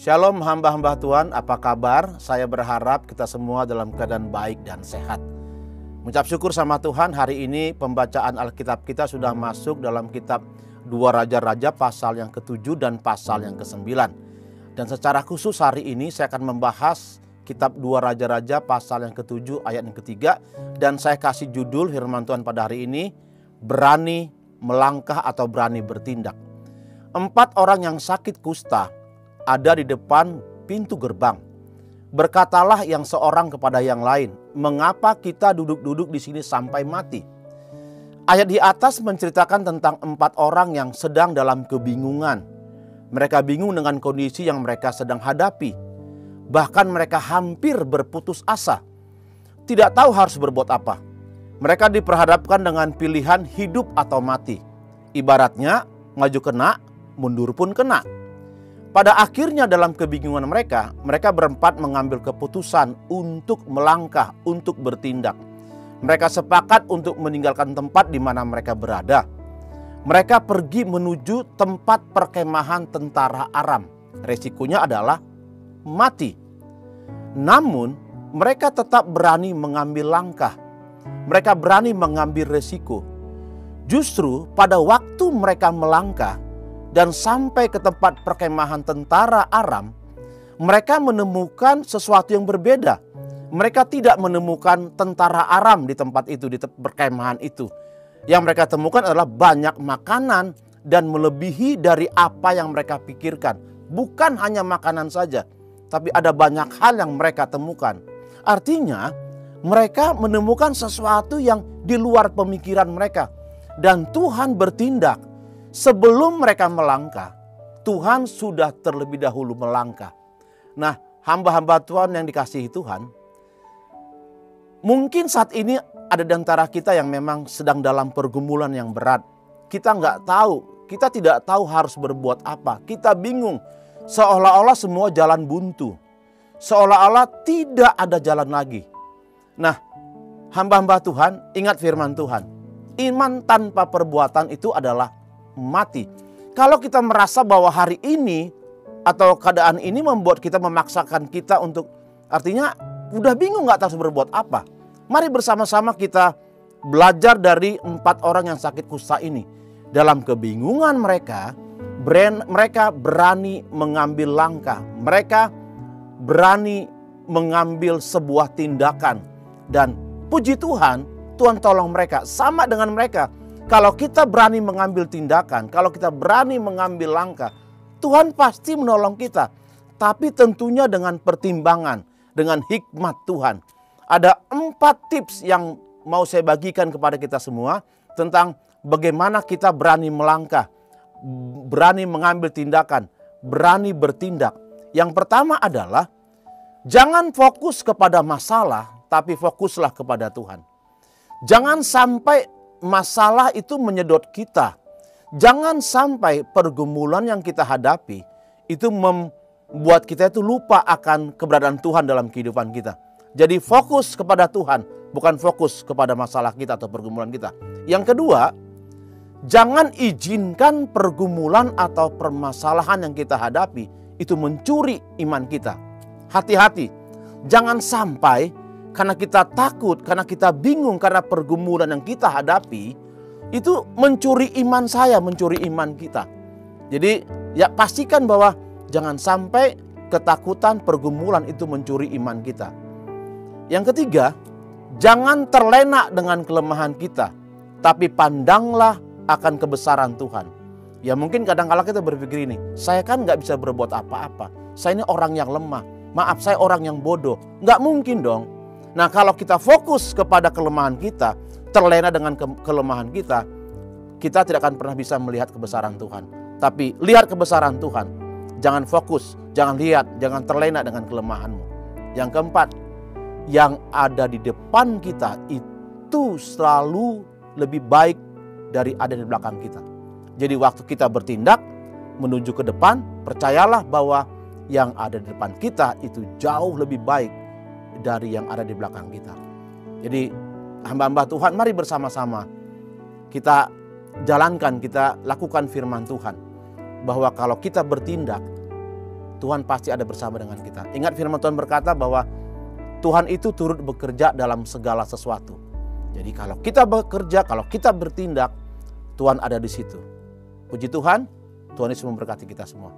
Shalom hamba-hamba Tuhan, apa kabar? Saya berharap kita semua dalam keadaan baik dan sehat. Mengucap syukur sama Tuhan, hari ini pembacaan Alkitab kita sudah masuk dalam kitab 2 Raja-Raja pasal yang ke-7 dan pasal yang ke-9. Dan secara khusus hari ini saya akan membahas kitab 2 Raja-Raja pasal yang ke-7 ayat yang ke-3. Dan saya kasih judul firman Tuhan pada hari ini, berani melangkah atau berani bertindak. 4 orang yang sakit kusta ada di depan pintu gerbang. Berkatalah yang seorang kepada yang lain, mengapa kita duduk-duduk di sini sampai mati? Ayat di atas menceritakan tentang 4 orang yang sedang dalam kebingungan. Mereka bingung dengan kondisi yang mereka sedang hadapi. Bahkan mereka hampir berputus asa. Tidak tahu harus berbuat apa. Mereka diperhadapkan dengan pilihan hidup atau mati. Ibaratnya maju kena, mundur pun kena. Pada akhirnya dalam kebingungan mereka berempat mengambil keputusan untuk melangkah, untuk bertindak. Mereka sepakat untuk meninggalkan tempat di mana mereka berada. Mereka pergi menuju tempat perkemahan tentara Aram. Resikonya adalah mati. Namun mereka tetap berani mengambil langkah. Mereka berani mengambil resiko. Justru pada waktu mereka melangkah dan sampai ke tempat perkemahan tentara Aram, mereka menemukan sesuatu yang berbeda. Mereka tidak menemukan tentara Aram di tempat itu, di perkemahan itu. Yang mereka temukan adalah banyak makanan dan melebihi dari apa yang mereka pikirkan. Bukan hanya makanan saja, tapi ada banyak hal yang mereka temukan. Artinya, mereka menemukan sesuatu yang di luar pemikiran mereka. Dan Tuhan bertindak. Sebelum mereka melangkah, Tuhan sudah terlebih dahulu melangkah. Nah, hamba-hamba Tuhan yang dikasihi Tuhan, mungkin saat ini ada di antara kita yang memang sedang dalam pergumulan yang berat. Kita nggak tahu, kita tidak tahu harus berbuat apa. Kita bingung, seolah-olah semua jalan buntu. Seolah-olah tidak ada jalan lagi. Nah, hamba-hamba Tuhan, ingat firman Tuhan. Iman tanpa perbuatan itu adalah mati. Kalau kita merasa bahwa hari ini atau keadaan ini membuat kita memaksakan kita untuk, artinya udah bingung gak tahu harus berbuat apa. Mari bersama-sama kita belajar dari 4 orang yang sakit kusta ini. Dalam kebingungan mereka berani mengambil langkah. Mereka berani mengambil sebuah tindakan. Dan puji Tuhan, Tuhan tolong mereka. Sama dengan mereka. Kalau kita berani mengambil tindakan, kalau kita berani mengambil langkah, Tuhan pasti menolong kita. Tapi tentunya dengan pertimbangan, dengan hikmat Tuhan. Ada 4 tips yang mau saya bagikan kepada kita semua tentang bagaimana kita berani melangkah, berani mengambil tindakan, berani bertindak. Yang pertama adalah jangan fokus kepada masalah, tapi fokuslah kepada Tuhan. Jangan sampai masalah itu menyedot kita. Jangan sampai pergumulan yang kita hadapi itu membuat kita itu lupa akan keberadaan Tuhan dalam kehidupan kita. Jadi fokus kepada Tuhan, bukan fokus kepada masalah kita atau pergumulan kita. Yang kedua, jangan izinkan pergumulan atau permasalahan yang kita hadapi itu mencuri iman kita. Hati-hati, jangan sampai karena kita takut, karena kita bingung, karena pergumulan yang kita hadapi, itu mencuri iman saya, mencuri iman kita. Jadi ya pastikan bahwa jangan sampai ketakutan, pergumulan itu mencuri iman kita. Yang ketiga, jangan terlena dengan kelemahan kita, tapi pandanglah akan kebesaran Tuhan. Ya mungkin kadang-kala kita berpikir ini, saya kan gak bisa berbuat apa-apa. Saya ini orang yang lemah, maaf saya orang yang bodoh. Gak mungkin dong. Nah kalau kita fokus kepada kelemahan kita, terlena dengan kelemahan kita, kita tidak akan pernah bisa melihat kebesaran Tuhan. Tapi lihat kebesaran Tuhan. Jangan fokus, jangan lihat, jangan terlena dengan kelemahanmu. Yang keempat, yang ada di depan kita itu selalu lebih baik dari ada di belakang kita. Jadi waktu kita bertindak menuju ke depan, percayalah bahwa yang ada di depan kita itu jauh lebih baik dari yang ada di belakang kita. Jadi hamba-hamba Tuhan, mari bersama-sama kita jalankan, kita lakukan firman Tuhan. Bahwa kalau kita bertindak, Tuhan pasti ada bersama dengan kita. Ingat firman Tuhan berkata bahwa Tuhan itu turut bekerja dalam segala sesuatu. Jadi kalau kita bekerja, kalau kita bertindak, Tuhan ada di situ. Puji Tuhan, Tuhan Yesus memberkati kita semua.